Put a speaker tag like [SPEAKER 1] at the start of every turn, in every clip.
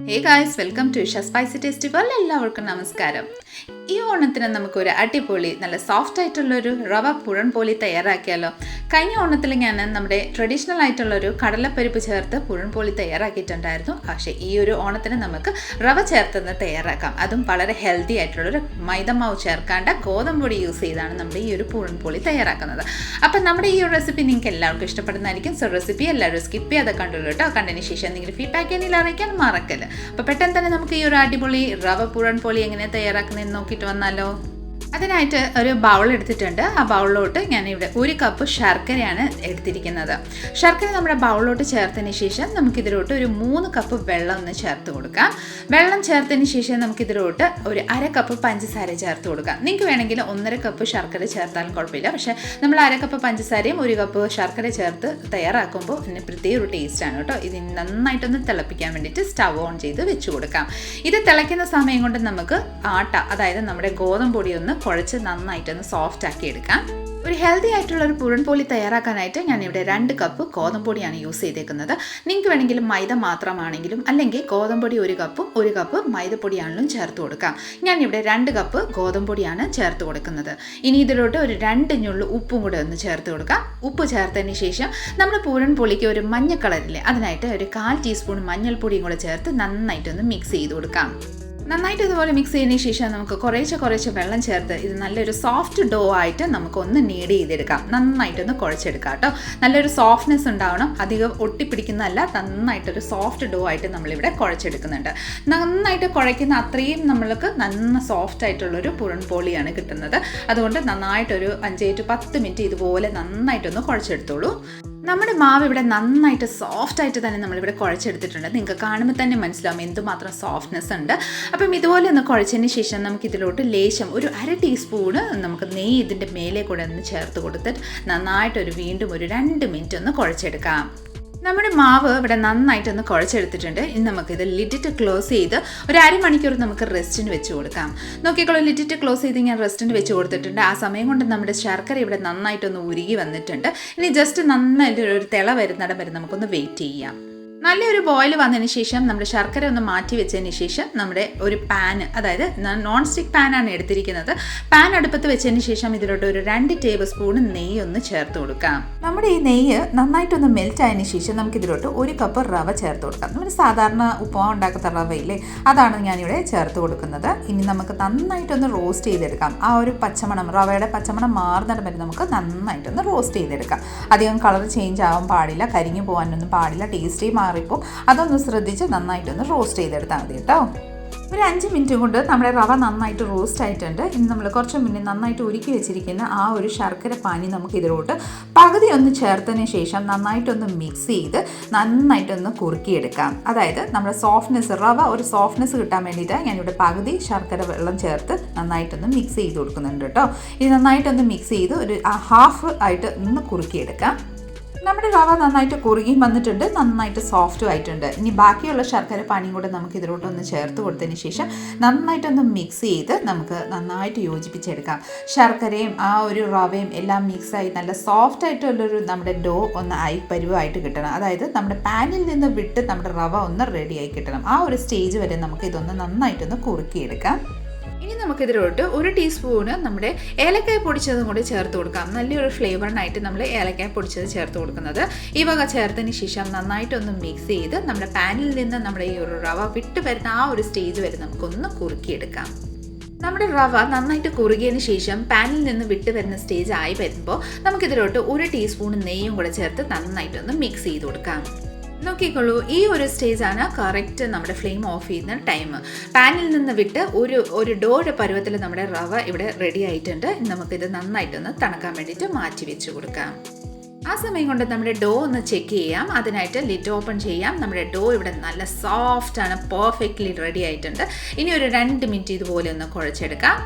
[SPEAKER 1] Hey guys, welcome to Isha spicy tasty world. എല്ലാവർക്കും നമസ്കാരം. ഈ ഓണത്തിന് നമുക്കൊരു അടിപൊളി നല്ല സോഫ്റ്റ് ആയിട്ടുള്ളൊരു റവ പുഴൻ പോളി തയ്യാറാക്കിയാലോ. കഴിഞ്ഞ ഓണത്തിൽ ഞാൻ നമ്മുടെ ട്രഡീഷണൽ ആയിട്ടുള്ളൊരു കടലപ്പരിപ്പ് ചേർത്ത് പുഴൻ പോളി തയ്യാറാക്കിയിട്ടുണ്ടായിരുന്നു. പക്ഷേ ഈ ഒരു ഓണത്തിന് നമുക്ക് റവ ചേർത്തൊന്ന് തയ്യാറാക്കാം. അതും വളരെ ഹെൽത്തി ആയിട്ടുള്ളൊരു മൈദമാവ് ചേർക്കാണ്ട ഗോതമ്പൊടി യൂസ് ചെയ്താണ് നമ്മുടെ ഈ ഒരു പുഴൻ പോളി തയ്യാറാക്കുന്നത്. അപ്പം നമ്മുടെ ഈ ഒരു റെസിപ്പി നിങ്ങൾക്ക് എല്ലാവർക്കും ഇഷ്ടപ്പെടുന്നതായിരിക്കും. സോ റെസിപ്പി എല്ലാവരും സ്കിപ്പ് ചെയ്യാതെ കണ്ടുള്ളൂ കേട്ടോ. കണ്ടതിന് ശേഷം എന്തെങ്കിലും ഫീഡ്ബാക്ക് എന്നിൽ അറിയിക്കാൻ മറക്കല്ല. അപ്പോൾ പെട്ടെന്ന് തന്നെ നമുക്ക് ഈ ഒരു അടിപൊളി റവ പുഴൻ പോളി എങ്ങനെ തയ്യാറാക്കുന്നതെന്ന് നോക്കിയിട്ട് വന്നാലോ. അതിനായിട്ട് ഒരു ബൗൾ എടുത്തിട്ടുണ്ട്. ആ ബൗളിലോട്ട് ഞാനിവിടെ 1 കപ്പ് ശർക്കരയാണ് എടുത്തിരിക്കുന്നത്. ശർക്കര നമ്മുടെ ബൗളിലോട്ട് ചേർത്തതിന് ശേഷം നമുക്കിതിലോട്ട് ഒരു 3 കപ്പ് വെള്ളം ഒന്ന് ചേർത്ത് കൊടുക്കാം. വെള്ളം ചേർത്തതിന് ശേഷം നമുക്കിതിലോട്ട് ഒരു 1/2 കപ്പ് പഞ്ചസാര ചേർത്ത് കൊടുക്കാം. നിങ്ങൾക്ക് വേണമെങ്കിൽ 1.5 കപ്പ് ശർക്കര ചേർത്താലും കുഴപ്പമില്ല. പക്ഷേ നമ്മൾ 1/2 കപ്പ് പഞ്ചസാരയും 1 കപ്പ് ശർക്കര ചേർത്ത് തയ്യാറാക്കുമ്പോൾ ഇതിന് പ്രത്യേക ഒരു ടേസ്റ്റാണ് കേട്ടോ. ഇത് നന്നായിട്ടൊന്ന് തിളപ്പിക്കാൻ വേണ്ടിയിട്ട് സ്റ്റവ് ഓൺ ചെയ്ത് വെച്ച് കൊടുക്കാം. ഇത് തിളയ്ക്കുന്ന സമയം കൊണ്ട് നമുക്ക് ആട്ട, അതായത് നമ്മുടെ ഗോതമ്പൊടി ഒന്ന് കുഴച്ച് നന്നായിട്ടൊന്ന് സോഫ്റ്റ് ആക്കി എടുക്കാം. ഒരു ഹെൽത്തി ആയിട്ടുള്ള ഒരു പുഴൻ പോളി തയ്യാറാക്കാനായിട്ട് ഞാനിവിടെ 2 കപ്പ് ഗോതമ്പൊടിയാണ് യൂസ് ചെയ്തേക്കുന്നത്. നിങ്ങൾക്ക് വേണമെങ്കിൽ മൈദ മാത്രമാണെങ്കിലും അല്ലെങ്കിൽ ഗോതമ്പൊടി 1 കപ്പും 1 കപ്പ് മൈദപ്പൊടിയാണെങ്കിലും ചേർത്ത് കൊടുക്കാം. ഞാനിവിടെ 2 കപ്പ് ഗോതമ്പൊടിയാണ് ചേർത്ത് കൊടുക്കുന്നത്. ഇനി ഇതിലോട്ട് ഒരു 2 ഞുള്ളു ഉപ്പും കൂടെ ഒന്ന് ചേർത്ത് കൊടുക്കാം. ഉപ്പ് ചേർത്തതിന് ശേഷം നമ്മുടെ പുഴൻ പോളിക്ക് ഒരു മഞ്ഞ കളറില്ലേ, അതിനായിട്ട് ഒരു 1/4 ടീസ്പൂൺ മഞ്ഞൾപ്പൊടിയും കൂടെ ചേർത്ത് നന്നായിട്ടൊന്ന് മിക്സ് ചെയ്ത് കൊടുക്കാം. നന്നായിട്ട് ഇതുപോലെ മിക്സ് ചെയ്തതിന് ശേഷം നമുക്ക് കുറേശ്ശെ വെള്ളം ചേർത്ത് ഇത് നല്ലൊരു സോഫ്റ്റ് ഡോ ആയിട്ട് നമുക്കൊന്ന് നീഡ് ചെയ്തെടുക്കാം. നന്നായിട്ടൊന്ന് കുഴച്ചെടുക്കാം കേട്ടോ. നല്ലൊരു സോഫ്റ്റ്നെസ് ഉണ്ടാവണം, അധികം ഒട്ടിപ്പിടിക്കുന്നതല്ല. നന്നായിട്ടൊരു സോഫ്റ്റ് ഡോ ആയിട്ട് നമ്മളിവിടെ കുഴച്ചെടുക്കുന്നുണ്ട്. നന്നായിട്ട് കുഴയ്ക്കുന്ന അത്രയും നമ്മൾക്ക് നന്ന സോഫ്റ്റ് ആയിട്ടുള്ളൊരു പുഴൻ പോളിയാണ് കിട്ടുന്നത്. അതുകൊണ്ട് നന്നായിട്ടൊരു 5 to 10 മിനിറ്റ് ഇതുപോലെ നന്നായിട്ടൊന്ന് കുഴച്ചെടുത്തോളൂ. നമ്മുടെ മാവ് ഇവിടെ നന്നായിട്ട് സോഫ്റ്റായിട്ട് തന്നെ നമ്മളിവിടെ കുഴച്ചെടുത്തിട്ടുണ്ട്. നിങ്ങൾക്ക് കാണുമ്പോൾ തന്നെ മനസ്സിലാവും എന്തുമാത്രം സോഫ്റ്റ്നെസ് ഉണ്ട്. അപ്പം ഇതുപോലെ ഒന്ന് കുഴച്ചതിന് ശേഷം നമുക്കിതിലോട്ട് ലേശം ഒരു 1/2 ടീസ്പൂണ് നമുക്ക് നെയ്യ് ഇതിൻ്റെ മേലെ കൂടെ ഒന്ന് ചേർത്ത് കൊടുത്തിട്ട് നന്നായിട്ടൊരു വീണ്ടും ഒരു 2 മിനിറ്റ് ഒന്ന് കുഴച്ചെടുക്കാം. നമ്മുടെ മാവ് ഇവിടെ നന്നായിട്ടൊന്ന് കുഴച്ചെടുത്തിട്ടുണ്ട്. ഇനി നമുക്കിത് ലിഡിറ്റ് ക്ലോസ് ചെയ്ത് ഒരു 1/2 മണിക്കൂർ നമുക്ക് റെസ്റ്റിന് വെച്ച് കൊടുക്കാം. നോക്കിക്കോളൂ, ലിഡിറ്റ് ക്ലോസ് ചെയ്ത് ഞാൻ റെസ്റ്റിന് വെച്ച് കൊടുത്തിട്ടുണ്ട്. ആ സമയം കൊണ്ട് നമ്മുടെ ശർക്കര ഇവിടെ നന്നായിട്ടൊന്ന് ഉരുകി വന്നിട്ടുണ്ട്. ഇനി ജസ്റ്റ് നന്നായിട്ട് ഒരു തിള വരുന്നിടം വരെ നമുക്കൊന്ന് വെയിറ്റ് ചെയ്യാം. നല്ലൊരു ബോയിൽ വന്നതിന് ശേഷം നമ്മുടെ ശർക്കര ഒന്ന് മാറ്റി വെച്ചതിന് ശേഷം നമ്മുടെ ഒരു പാന്, അതായത് നോൺ സ്റ്റിക്ക് പാനാണ് എടുത്തിരിക്കുന്നത്. പാൻ അടുപ്പത്ത് വെച്ചതിന് ശേഷം ഇതിലോട്ട് ഒരു 2 ടേബിൾ സ്പൂൺ നെയ്യ് ഒന്ന് ചേർത്ത് കൊടുക്കാം. നമ്മുടെ ഈ നെയ്യ് നന്നായിട്ടൊന്ന് മെൽറ്റ് ആയതിനു ശേഷം നമുക്കിതിലോട്ട് 1 കപ്പ് റവ ചേർത്ത് കൊടുക്കാം. നമ്മൾ സാധാരണ ഉപ്പുമാവ് ഉണ്ടാക്കുന്ന റവയില്ലേ, അതാണ് ഞാനിവിടെ ചേർത്ത് കൊടുക്കുന്നത്. ഇനി നമുക്ക് നന്നായിട്ടൊന്ന് റോസ്റ്റ് ചെയ്തെടുക്കാം. ആ ഒരു പച്ചമണം, റവയുടെ പച്ചമണം മാറുന്നിടം വരെ നമുക്ക് നന്നായിട്ടൊന്ന് റോസ്റ്റ് ചെയ്തെടുക്കാം. അധികം കളർ ചേഞ്ച് ആവാൻ പാടില്ല, കരിഞ്ഞു പോകാനൊന്നും പാടില്ല, ടേസ്റ്റേ മാറിപ്പോൾ അതൊന്ന് ശ്രദ്ധിച്ച് നന്നായിട്ടൊന്ന് റോസ്റ്റ് ചെയ്തെടുത്താൽ മതി കേട്ടോ. ഒരു 5 മിനിറ്റ് കൊണ്ട് നമ്മുടെ റവ നന്നായിട്ട് റോസ്റ്റ് ആയിട്ടുണ്ട്. ഇനി നമ്മൾ കുറച്ച് മുന്നേ നന്നായിട്ട് ഉരുക്കി വെച്ചിരിക്കുന്ന ആ ഒരു ശർക്കര പാനി നമുക്ക് ഇതിലോട്ട് പകുതി ഒന്ന് ചേർത്തതിന് ശേഷം നന്നായിട്ടൊന്ന് മിക്സ് ചെയ്ത് നന്നായിട്ടൊന്ന് കുറുക്കിയെടുക്കാം. അതായത് നമ്മുടെ സോഫ്റ്റ്നെസ്, റവ ഒരു സോഫ്റ്റ്നെസ് കിട്ടാൻ വേണ്ടിയിട്ട് ഞാനിവിടെ പകുതി ശർക്കര വെള്ളം ചേർത്ത് നന്നായിട്ടൊന്ന് മിക്സ് ചെയ്ത് കൊടുക്കുന്നുണ്ട് കേട്ടോ. ഇത് നന്നായിട്ടൊന്ന് മിക്സ് ചെയ്ത് ഒരു ഹാഫ് ആയിട്ട് ഒന്ന് കുറുക്കിയെടുക്കാം. നമ്മുടെ റവ നന്നായിട്ട് കുറുകി വന്നിട്ടുണ്ട്, നന്നായിട്ട് സോഫ്റ്റും ആയിട്ടുണ്ട്. ഇനി ബാക്കിയുള്ള ശർക്കര പാനിയും കൂടെ നമുക്ക് ഇതിലോട്ടൊന്ന് ചേർത്ത് കൊടുത്തതിന് ശേഷം നന്നായിട്ടൊന്ന് മിക്സ് ചെയ്ത് നമുക്ക് നന്നായിട്ട് യോജിപ്പിച്ചെടുക്കാം. ശർക്കരയും ആ ഒരു റവയും എല്ലാം മിക്സായി നല്ല സോഫ്റ്റ് ആയിട്ടുള്ളൊരു നമ്മുടെ ഡോ ഒന്ന് പരുവായിട്ട് കിട്ടണം. അതായത് നമ്മുടെ പാനിൽ നിന്ന് വിട്ട് നമ്മുടെ റവ ഒന്ന് റെഡിയായി കിട്ടണം. ആ ഒരു സ്റ്റേജ് വരെ നമുക്ക് ഇതൊന്ന് നന്നായിട്ടൊന്ന് കുറുക്കിയെടുക്കാം. ഇനി നമുക്കിതിലോട്ട് 1 ടീസ്പൂണ് നമ്മുടെ ഏലക്കായ പൊടിച്ചതും കൂടി ചേർത്ത് കൊടുക്കാം. നല്ലൊരു ഫ്ലേവറിനായിട്ട് നമ്മൾ ഏലക്കായ പൊടിച്ചത് ചേർത്ത് കൊടുക്കുന്നത്. ഈ വക ചേർത്തതിന് ശേഷം നന്നായിട്ടൊന്ന് മിക്സ് ചെയ്ത് നമ്മുടെ പാനിൽ നിന്ന് നമ്മുടെ ഈ ഒരു റവ വിട്ട് വരുന്ന ആ ഒരു സ്റ്റേജ് വരെ നമുക്കൊന്ന് കുറുക്കിയെടുക്കാം. നമ്മുടെ റവ നന്നായിട്ട് കുറുകിയതിന് ശേഷം പാനിൽ നിന്ന് വിട്ട് വരുന്ന സ്റ്റേജ് ആയി വരുമ്പോൾ നമുക്കിതിലോട്ട് 1 ടീസ്പൂൺ നെയ്യും കൂടെ ചേർത്ത് നന്നായിട്ടൊന്ന് മിക്സ് ചെയ്ത് കൊടുക്കാം. നോക്കിക്കോളൂ, ഈ ഒരു സ്റ്റേജാണ് കറക്റ്റ് നമ്മുടെ ഫ്ലെയിം ഓഫ് ചെയ്യുന്ന ടൈം. പാനിൽ നിന്ന് വിട്ട് ഒരു ഡോയുടെ പരുവത്തിൽ നമ്മുടെ റവ ഇവിടെ റെഡി ആയിട്ടുണ്ട്. നമുക്കിത് നന്നായിട്ടൊന്ന് തണുക്കാൻ വേണ്ടിയിട്ട് മാറ്റി വെച്ച് കൊടുക്കാം. ആ സമയം കൊണ്ട് നമ്മുടെ ഡോ ഒന്ന് ചെക്ക് ചെയ്യാം. അതിനായിട്ട് ലിഡ് ഓപ്പൺ ചെയ്യാം. നമ്മുടെ ഡോ ഇവിടെ നല്ല സോഫ്റ്റാണ്, പെർഫെക്റ്റ്ലി റെഡി ആയിട്ടുണ്ട്. ഇനി ഒരു 2 മിനിറ്റ് ഇതുപോലെ ഒന്ന് കുഴച്ചെടുക്കാം.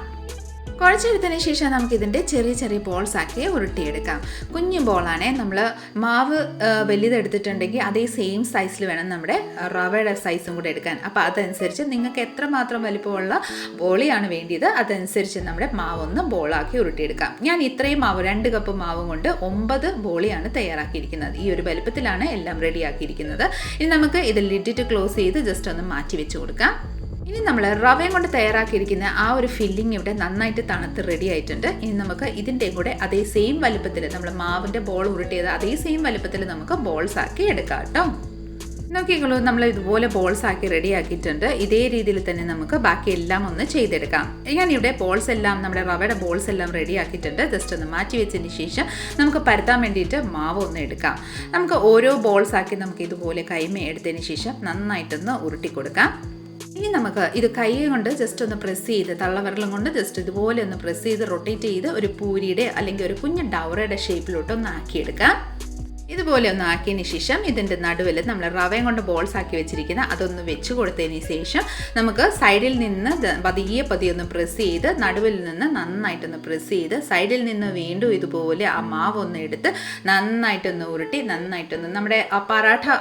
[SPEAKER 1] കുഴച്ചെടുത്തതിന് ശേഷം നമുക്കിതിൻ്റെ ചെറിയ ചെറിയ ബോൾസ് ആക്കി ഉരുട്ടിയെടുക്കാം. കുഞ്ഞു ബോളാണേ. നമ്മൾ മാവ് വലുതെടുത്തിട്ടുണ്ടെങ്കിൽ അതേ സെയിം സൈസിൽ വേണം നമ്മുടെ റവയുടെ സൈസും കൂടെ എടുക്കാൻ. അപ്പോൾ അതനുസരിച്ച് നിങ്ങൾക്ക് എത്രമാത്രം വലിപ്പമുള്ള ബോളിയാണ് വേണ്ടിയത് അതനുസരിച്ച് നമ്മുടെ മാവൊന്ന് ബോളാക്കി ഉരുട്ടിയെടുക്കാം. ഞാൻ ഇത്രയും മാവ് 2 കപ്പ് മാവും കൊണ്ട് 9 ബോളിയാണ് തയ്യാറാക്കിയിരിക്കുന്നത്. ഈ ഒരു വലുപ്പത്തിലാണ് എല്ലാം റെഡിയാക്കിയിരിക്കുന്നത്. ഇനി നമുക്ക് ഇത് ലിഡിട്ട് ക്ലോസ് ചെയ്ത് ജസ്റ്റ് ഒന്ന് മാറ്റി വെച്ച് കൊടുക്കാം. ഇനി നമ്മൾ റവയും കൊണ്ട് തയ്യാറാക്കിയിരിക്കുന്ന ആ ഒരു ഫില്ലിങ് ഇവിടെ നന്നായിട്ട് തണുത്ത് റെഡി ആയിട്ടുണ്ട്. ഇനി നമുക്ക് ഇതിൻ്റെയും കൂടെ അതേ സെയിം വലുപ്പത്തിൽ നമ്മൾ മാവിൻ്റെ ബോൾ ഉരുട്ടിയത് അതേ സെയിം വലുപ്പത്തിൽ നമുക്ക് ബോൾസ് ആക്കി എടുക്കാം കേട്ടോ. നോക്കിക്കോളൂ, നമ്മൾ ഇതുപോലെ ബോൾസ് ആക്കി റെഡി ആക്കിയിട്ടുണ്ട്. ഇതേ രീതിയിൽ തന്നെ നമുക്ക് ബാക്കി എല്ലാം ഒന്ന് ചെയ്തെടുക്കാം. ഞാനിവിടെ ബോൾസ് എല്ലാം നമ്മുടെ റവയുടെ ബോൾസ് എല്ലാം റെഡി ആക്കിയിട്ടുണ്ട്. ജസ്റ്റ് ഒന്ന് മാറ്റി വെച്ചതിന് ശേഷം നമുക്ക് പരത്താൻ വേണ്ടിയിട്ട് മാവ് ഒന്ന് എടുക്കാം. നമുക്ക് ഓരോ ബോൾസ് ആക്കി നമുക്ക് ഇതുപോലെ കൈമ എടുത്തതിന് ശേഷം നന്നായിട്ടൊന്ന് ഉരുട്ടി കൊടുക്കാം. ഇനി നമുക്ക് ഇത് കൈ കൊണ്ട് ജസ്റ്റ് ഒന്ന് പ്രസ് ചെയ്ത് തള്ളവിരലും കൊണ്ട് ജസ്റ്റ് ഇതുപോലെ ഒന്ന് പ്രസ് ചെയ്ത് റൊട്ടേറ്റ് ചെയ്ത് ഒരു പൂരിയുടെ അല്ലെങ്കിൽ ഒരു കുഞ്ഞു ഡവറയുടെ ഷേപ്പിലോട്ട് ഒന്ന് ആക്കിയെടുക്കാം. ഇതുപോലെ ഒന്ന് ആക്കിയതിന് ശേഷം ഇതിൻ്റെ നടുവിൽ നമ്മൾ റവയും കൊണ്ട് ബോൾസ് ആക്കി വെച്ചിരിക്കുന്ന അതൊന്ന് വെച്ച് കൊടുത്തതിന് ശേഷം നമുക്ക് സൈഡിൽ നിന്ന് പതിയെ ഒന്ന് പ്രസ് ചെയ്ത് നടുവിൽ നിന്ന് നന്നായിട്ടൊന്ന് പ്രസ് ചെയ്ത് സൈഡിൽ നിന്ന് വീണ്ടും ഇതുപോലെ ആ മാവ് ഒന്ന് എടുത്ത് നന്നായിട്ടൊന്ന് ഉരുട്ടി നന്നായിട്ടൊന്ന് നമ്മുടെ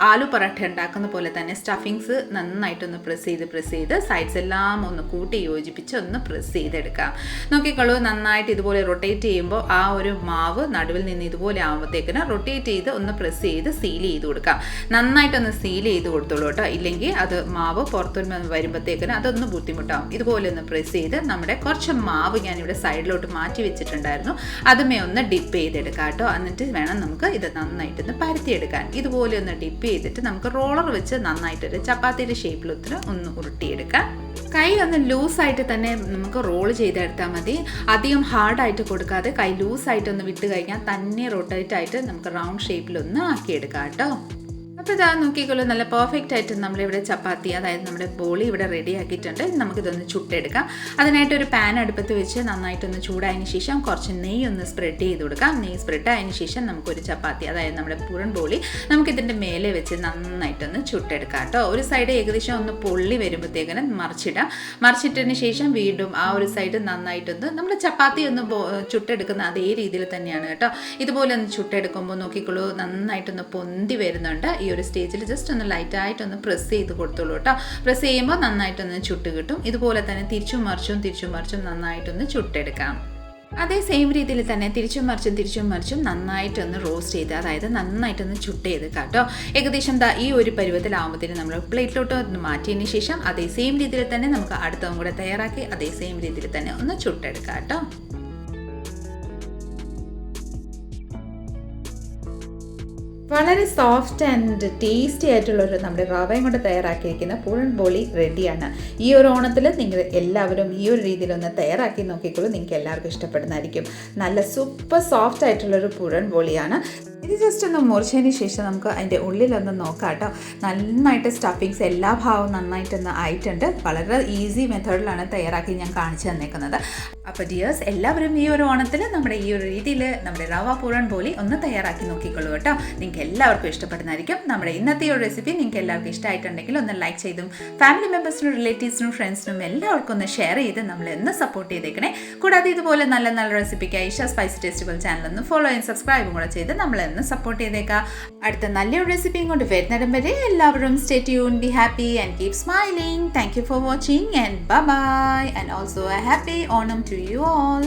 [SPEAKER 1] ആലു പറാഠ ഉണ്ടാക്കുന്ന പോലെ തന്നെ സ്റ്റഫിങ്സ് നന്നായിട്ടൊന്ന് പ്രസ് ചെയ്ത് സൈഡ്സ് എല്ലാം ഒന്ന് കൂട്ടി യോജിപ്പിച്ച് ഒന്ന് പ്രസ് ചെയ്തെടുക്കാം. നോക്കിക്കോളൂ, നന്നായിട്ട് ഇതുപോലെ റൊട്ടേറ്റ് ചെയ്യുമ്പോൾ ആ ഒരു മാവ് നടുവിൽ നിന്ന് ഇതുപോലെ ആകുമ്പോഴത്തേക്കിന് റൊട്ടേറ്റ് ചെയ്ത് ഒന്ന് പ്രസ് ചെയ്ത് സീൽ ചെയ്ത് കൊടുക്കാം. നന്നായിട്ടൊന്ന് സീൽ ചെയ്ത് കൊടുത്തോളൂ കേട്ടോ, ഇല്ലെങ്കിൽ അത് മാവ് പുറത്തു വരുമ്പോഴത്തേക്കിന് അതൊന്ന് ബുദ്ധിമുട്ടാവും. ഇതുപോലെ ഒന്ന് പ്രസ് ചെയ്ത് നമ്മുടെ കുറച്ച് മാവ് ഞാനിവിടെ സൈഡിലോട്ട് മാറ്റി വെച്ചിട്ടുണ്ടായിരുന്നു, അതുമേ ഒന്ന് ഡിപ്പ് ചെയ്തെടുക്കാം കേട്ടോ. എന്നിട്ട് വേണം നമുക്ക് ഇത് നന്നായിട്ടൊന്ന് പരത്തിയെടുക്കാൻ. ഇതുപോലെ ഒന്ന് ഡിപ്പ് ചെയ്തിട്ട് നമുക്ക് റോളർ വെച്ച് നന്നായിട്ടൊരു ചപ്പാത്തിയുടെ ഷേപ്പിലൊത്തിരി ഒന്ന് ഉരുട്ടിയെടുക്കാം. കൈ ഒന്ന് ലൂസായിട്ട് തന്നെ നമുക്ക് റോൾ ചെയ്തെടുത്താൽ മതി. അധികം ഹാർഡായിട്ട് കൊടുക്കാതെ കൈ ലൂസായിട്ടൊന്ന് വിട്ട് കഴിഞ്ഞാൽ തന്നെ റൊട്ടേറ്റ് ആയിട്ട് നമുക്ക് റൗണ്ട് ഷേപ്പിലൊന്ന് ആക്കിയെടുക്കാം കേട്ടോ. അപ്പോൾ ഇതാ നോക്കിക്കോളൂ, നല്ല പെർഫെക്റ്റ് ആയിട്ട് നമ്മളിവിടെ ചപ്പാത്തി അതായത് നമ്മുടെ ബോളി ഇവിടെ റെഡി ആക്കിയിട്ടുണ്ട്. നമുക്കിതൊന്ന് ചുട്ടെടുക്കാം. അതിനായിട്ട് ഒരു പാൻ അടുപ്പത്ത് വെച്ച് നന്നായിട്ടൊന്ന് ചൂടായതിന് ശേഷം കുറച്ച് നെയ്യ് ഒന്ന് സ്പ്രെഡ് ചെയ്ത് കൊടുക്കാം. നെയ്യ് സ്പ്രെഡ് ആയതിന് ശേഷം നമുക്കൊരു ചപ്പാത്തി അതായത് നമ്മുടെ പൂരൻ ബോളി നമുക്കിതിൻ്റെ മേലെ വെച്ച് നന്നായിട്ടൊന്ന് ചുട്ടെടുക്കാം കേട്ടോ. ഒരു സൈഡ് ഏകദേശം ഒന്ന് പൊള്ളി വരുമ്പോഴത്തേക്കിന് മറിച്ചിടാം. മറിച്ചിട്ടതിന് ശേഷം വീണ്ടും ആ ഒരു സൈഡ് നന്നായിട്ടൊന്ന് നമ്മൾ ചപ്പാത്തി ഒന്ന് ചുട്ടെടുക്കുന്ന അതേ രീതിയിൽ തന്നെയാണ് കേട്ടോ. ഇതുപോലെ ഒന്ന് ചുട്ടെടുക്കുമ്പോൾ നോക്കിക്കോളൂ, നന്നായിട്ടൊന്ന് പൊന്തി വരുന്നുണ്ട്. ഈ ഒരു സ്റ്റേജിൽ ജസ്റ്റ് ഒന്ന് ലൈറ്റായിട്ടൊന്ന് പ്രസ് ചെയ്ത് കൊടുത്തോളൂ കേട്ടോ. പ്രസ് ചെയ്യുമ്പോൾ നന്നായിട്ടൊന്ന് ചുട്ട് കിട്ടും. ഇതുപോലെ തന്നെ തിരിച്ചും മറിച്ചും നന്നായിട്ടൊന്ന് ചുട്ടെടുക്കാം. അതേ സെയിം രീതിയിൽ തന്നെ തിരിച്ചും മറിച്ചും നന്നായിട്ടൊന്ന് റോസ്റ്റ് ചെയ്ത് അതായത് നന്നായിട്ടൊന്ന് ചുട്ട് ചെയ്തെടുക്കാം കേട്ടോ. ഏകദേശം ഈ ഒരു പരുവത്തിലാവുമ്പോഴത്തേനും നമ്മൾ പ്ലേറ്റിലോട്ട് ഒന്ന് മാറ്റിയതിന് ശേഷം അതേ സെയിം രീതിയിൽ തന്നെ നമുക്ക് അടുത്തതും കൂടെ തയ്യാറാക്കി അതേ സെയിം രീതിയിൽ തന്നെ ഒന്ന് ചുട്ടെടുക്കാം കേട്ടോ. വളരെ സോഫ്റ്റ് ആൻഡ് ടേസ്റ്റി ആയിട്ടുള്ളൊരു നമ്മുടെ റവയും കൊണ്ട് തയ്യാറാക്കിയിരിക്കുന്ന പൂരൻ ബോളി റെഡിയാണ്. ഈ ഒരു ഓണത്തിൽ നിങ്ങൾ എല്ലാവരും ഈ ഒരു രീതിയിലൊന്ന് തയ്യാറാക്കി നോക്കിക്കോളൂ, നിങ്ങൾക്ക് എല്ലാവർക്കും ഇഷ്ടപ്പെടുന്നതായിരിക്കും. നല്ല സൂപ്പർ സോഫ്റ്റ് ആയിട്ടുള്ളൊരു പൂരൻ ബോളിയാണ്. ഇത് ജസ്റ്റ് ഒന്ന് മുറിച്ചതിന് ശേഷം നമുക്ക് അതിൻ്റെ ഉള്ളിലൊന്ന് നോക്കാം കേട്ടോ. നന്നായിട്ട് സ്റ്റഫിങ്സ് എല്ലാ ഭാഗവും നന്നായിട്ടൊന്ന് ആയിട്ടുണ്ട്. വളരെ ഈസി മെത്തേഡിലാണ് തയ്യാറാക്കി ഞാൻ കാണിച്ചു തന്നേക്കുന്നത്. അപ്പോൾ ഡിയേഴ്സ്, എല്ലാവരും ഈ ഒരു ഓണത്തിൽ നമ്മുടെ ഈ ഒരു രീതിയിൽ നമ്മുടെ റവ പൂരൻ ബോളി ഒന്ന് തയ്യാറാക്കി നോക്കിക്കൊള്ളൂ കേട്ടോ. നിങ്ങൾക്ക് എല്ലാവർക്കും ഇഷ്ടപ്പെടുന്നതായിരിക്കും. നമ്മുടെ ഇന്നത്തെ ഒരു റെസിപ്പി നിങ്ങൾക്ക് എല്ലാവർക്കും ഇഷ്ടമായിട്ടുണ്ടെങ്കിൽ ഒന്ന് ലൈക്ക് ചെയ്തും ഫാമിലി മെമ്പേഴ്സിനും റിലേറ്റീവ്സിനും ഫ്രണ്ട്സിനും എല്ലാവർക്കും ഒന്ന് ഷെയർ ചെയ്ത് നമ്മളെന്ന് സപ്പോർട്ട് ചെയ്തേക്കണേ. കൂടാതെ ഇതുപോലെ നല്ല നല്ല റെസിപ്പിക്കായി ഇഷ സ്പൈസി ടേസ്റ്റുകൾ ചാനൽ ഒന്ന് ഫോളോ ചെയ്യും സബ്സ്ക്രൈബും കൂടെ ചെയ്ത് നമ്മളെന്ന് സപ്പോർട്ട് ചെയ്തേക്കാം. അടുത്ത നല്ലൊരു റെസിപ്പിയും കൊണ്ട് വരുന്നിടം വരെ എല്ലാവരും stay tune, be happy and keep smiling. Thank you for watching and bye bye, and also A happy Onam to you all.